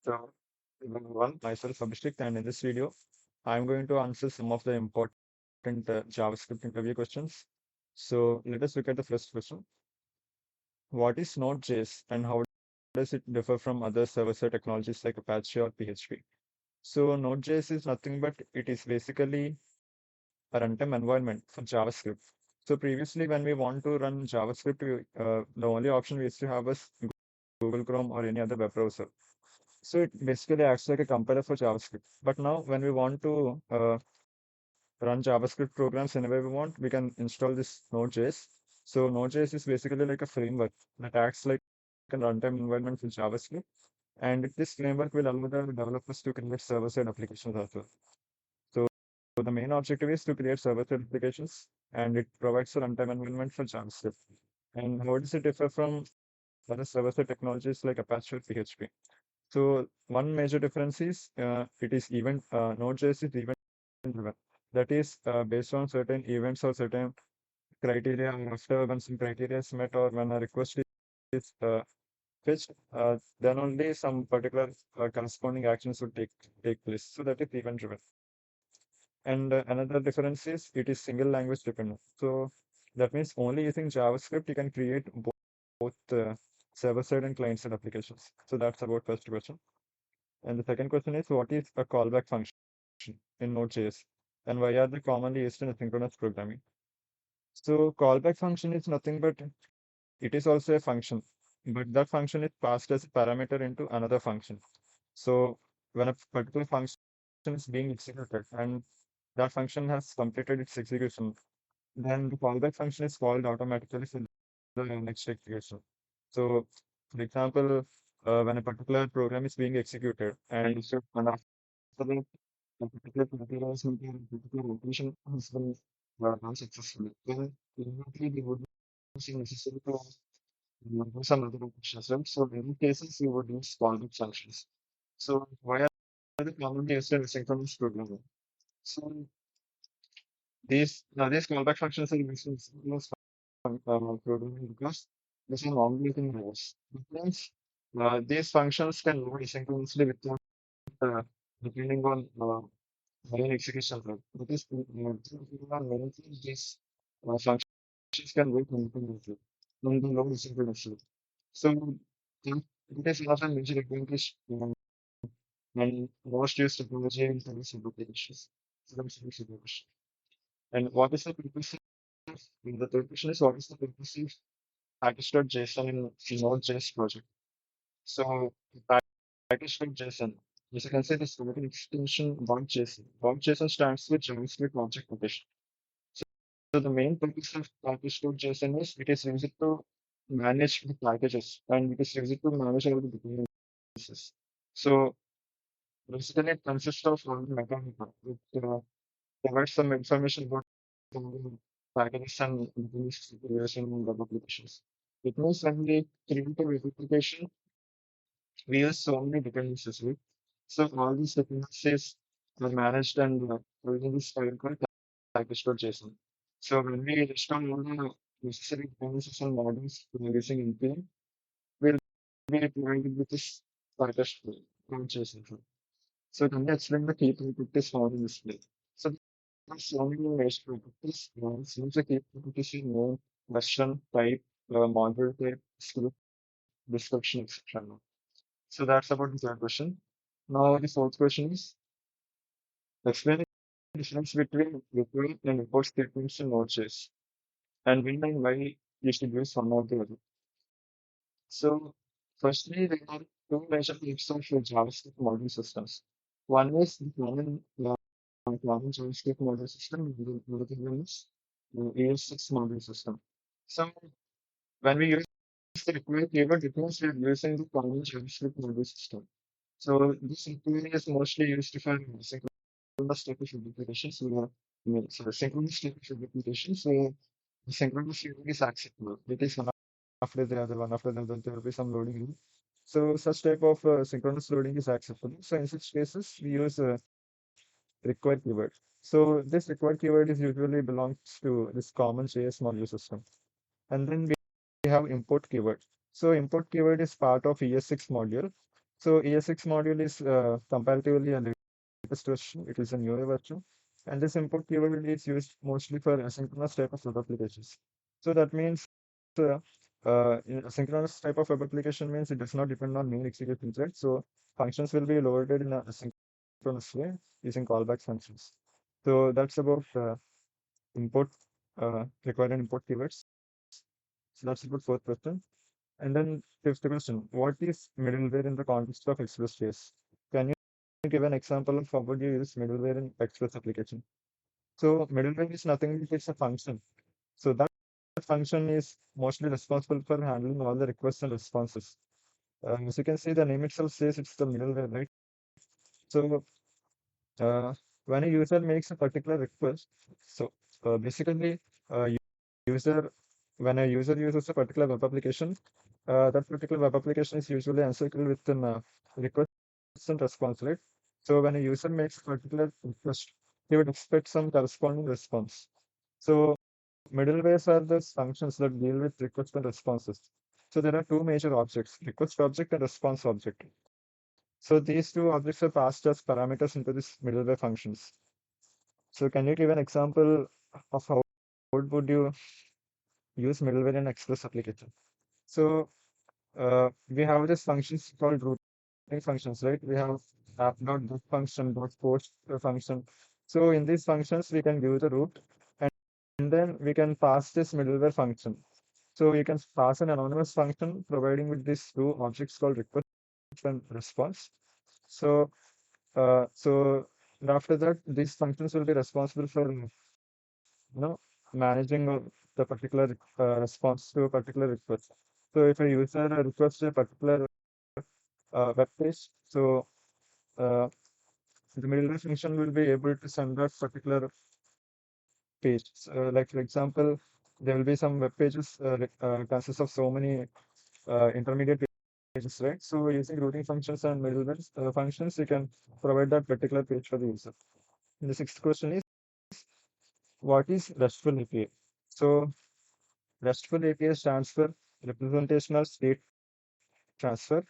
So, everyone, myself Abhishek, and in this video, I'm going to answer some of the important JavaScript interview questions. So, let us look at the first question. What is Node.js and how does it differ from other server-side technologies like Apache or PHP? So, Node.js is nothing but it is basically a runtime environment for JavaScript. So, previously, when we want to run JavaScript, the only option we used to have was Google Chrome or any other web browser. So it basically acts like a compiler for JavaScript. But now when we want to run JavaScript programs anywhere we want, we can install this Node.js. So Node.js is basically like a framework that acts like a runtime environment for JavaScript. And this framework will allow the developers to create server-side applications as well. So the main objective is to create server-side applications, and it provides a runtime environment for JavaScript. And how does it differ from other server-side technologies like Apache or PHP? So one major difference is it is event Node.js is event driven. That is based on certain events or certain criteria. And after when some criteria is met or when a request is fetched, then only some particular corresponding actions would take place. So that is event driven. And another difference is it is single language dependent. So that means only using JavaScript you can create both server side and client side applications. So that's about first question. And the second question is, what is a callback function in Node.js? And why are they commonly used in asynchronous programming? So callback function is nothing but it is also a function, but that function is passed as a parameter into another function. So when a particular function is being executed and that function has completed its execution, then the callback function is called automatically for the next execution. So, for example, when a particular program is being executed and after that a particular criteria is met or a particular operation has been done successfully, then immediately we would be necessary to do some other operations, right? So, in many cases, we would use callback functions. So, why are they commonly used in asynchronous programming? So, these callback functions are used in asynchronous programming because this is non-breaking rules. Because these functions can load asynchronously without depending on main execution run. Because many things these functions can wait independently when the load asynchronously. So that is one of the major advantage and most used technology in service applications. Service applications. And what is the purpose of the third question is what is the purpose of package.json in Node.js project? So package.json, as you can see, this is an extension .json. .json stands for JavaScript Object Notation. So the main purpose of package.json is it is used to manage the packages and it is used to manage all the dependencies. So basically, it consists of all the mechanism. It provides some information about the packages and dependencies using web applications. It means when we create a web application, we use so many dependencies, right? So all these dependencies are managed and using this file called package.json. So when we install all the necessary dependencies and modules using npm, we'll be provided with this package.json file. So can you explain the key properties found in display? So there's so many major properties. Seems the key properties is name, version, type, module type, script, description, etc. So that's about the third question. Now the fourth question is explain the difference between require and import statements in Node.js and when and why you should use one or the other. So firstly, there are two major types of JavaScript module systems. One is the common JavaScript module system, and the other one is the ES6 module system. So when we use the require keyword, it means we are using the common JavaScript module system. So this require is mostly used for synchronous type of applications. Synchronous type of applications where the synchronous loading is acceptable. It is one after the other, one after the other, there will be some loading. So such type of synchronous loading is acceptable. So in such cases, we use required keyword. So this required keyword is usually belongs to this common JS module system. And then we have import keyword. So import keyword is part of ES6 module. So ES6 module is comparatively a latest version. It is a newer version. And this import keyword is used mostly for asynchronous type of web applications. So that means uh, in asynchronous type of web application means it does not depend on main execution thread. So functions will be loaded in a asynchronous way using callback functions. So that's about import required import keywords. So that's about fourth question. And then fifth question, what is middleware in the context of Express.js? Can you give an example of how would you use middleware in Express application? So middleware is nothing but it's a function. So that function is mostly responsible for handling all the requests and responses. As you can see, the name itself says it's the middleware, right? So uh, when a user makes a particular request, so basically, user when a user uses a particular web application, that particular web application is usually encircled within request and response, right? So when a user makes a particular request, he would expect some corresponding response. So middlewares are the functions that deal with requests and responses. So there are two major objects, request object and response object. So these two objects are passed as parameters into this middleware functions. So can you give an example of how would you use middleware in Express application? So we have this functions called routing functions, right? We have app.get function, dot post function. So in these functions, we can give the root and then we can pass this middleware function. So you can pass an anonymous function providing with these two objects called request and response. So so after that, these functions will be responsible for managing the particular response to a particular request. So if a user requests a particular web page, so uh, the middleware function will be able to send that particular page. So, like for example, there will be some web pages consists of so many intermediate pages, right? So using routing functions and middleware functions, you can provide that particular page for the user. And the sixth question is, what is RESTful API? So RESTful API stands for Representational State Transfer.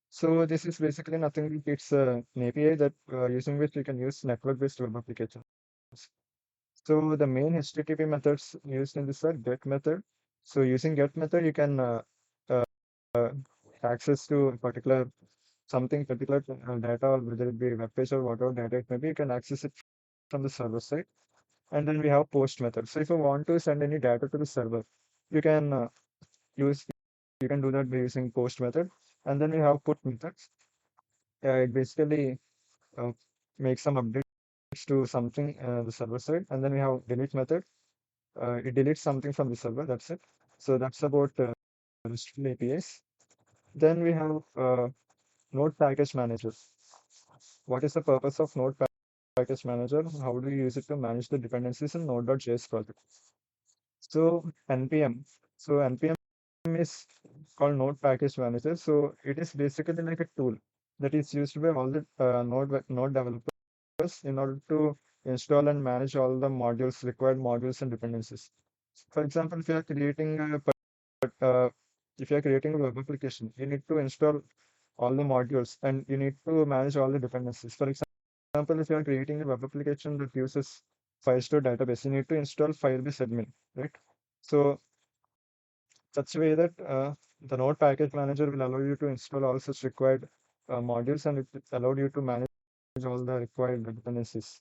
So this is basically nothing. It's an API that using which you can use network-based web applications. So the main HTTP methods used in this are GET method. So using GET method, you can uh, access to a particular something particular data, or whether it be web page or whatever data it may be, you can access it from the server side. And then we have post method. So if you want to send any data to the server, you can use you can do that by using post method. And then we have put methods. It basically uh, makes some updates to something the server side. And then we have delete method. It deletes something from the server. That's it. So that's about RESTful APIs. Then we have Node Package Manager. What is the purpose of Node Package Manager? How do you use it to manage the dependencies in Node.js project? So NPM. So NPM is called Node Package Manager. So it is basically like a tool that is used by all the Node developers in order to install and manage all the modules, required modules and dependencies. For example, uh, if you are creating a web application, you need to install all the modules and you need to manage all the dependencies. For example, if you are creating a web application that uses Firestore database, you need to install Firebase admin, right? So such a way that the Node Package Manager will allow you to install all such required modules and it allow you to manage all the required dependencies.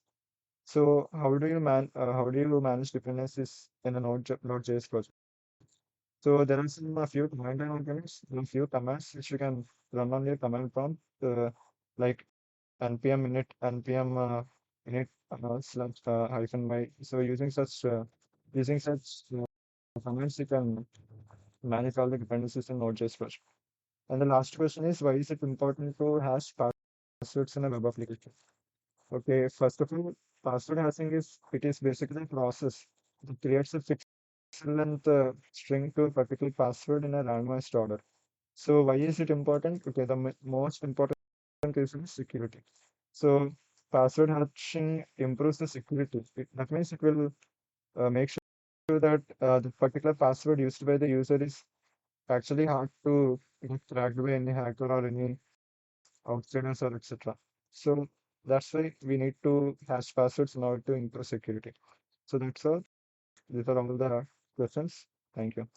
So how do you manage dependencies in a Node.js project? So there are a few command line arguments, a few commands which you can run on your command prompt, like npm init slash hyphen y. So using such commands, you can manage all the dependencies in Node.js project. And the last question is, why is it important to hash passwords in a web application? Okay, first of all, password hashing is basically a process that creates a fixed length string to a particular password in a randomized order. So why is it important? Okay, the most important reason is security. So password hashing improves the security. That means it will make sure that the particular password used by the user is actually hard to get cracked by any hacker or any outsiders or etc. So that's why we need to hash passwords in order to improve security. So that's all. These are all the questions. Thank you.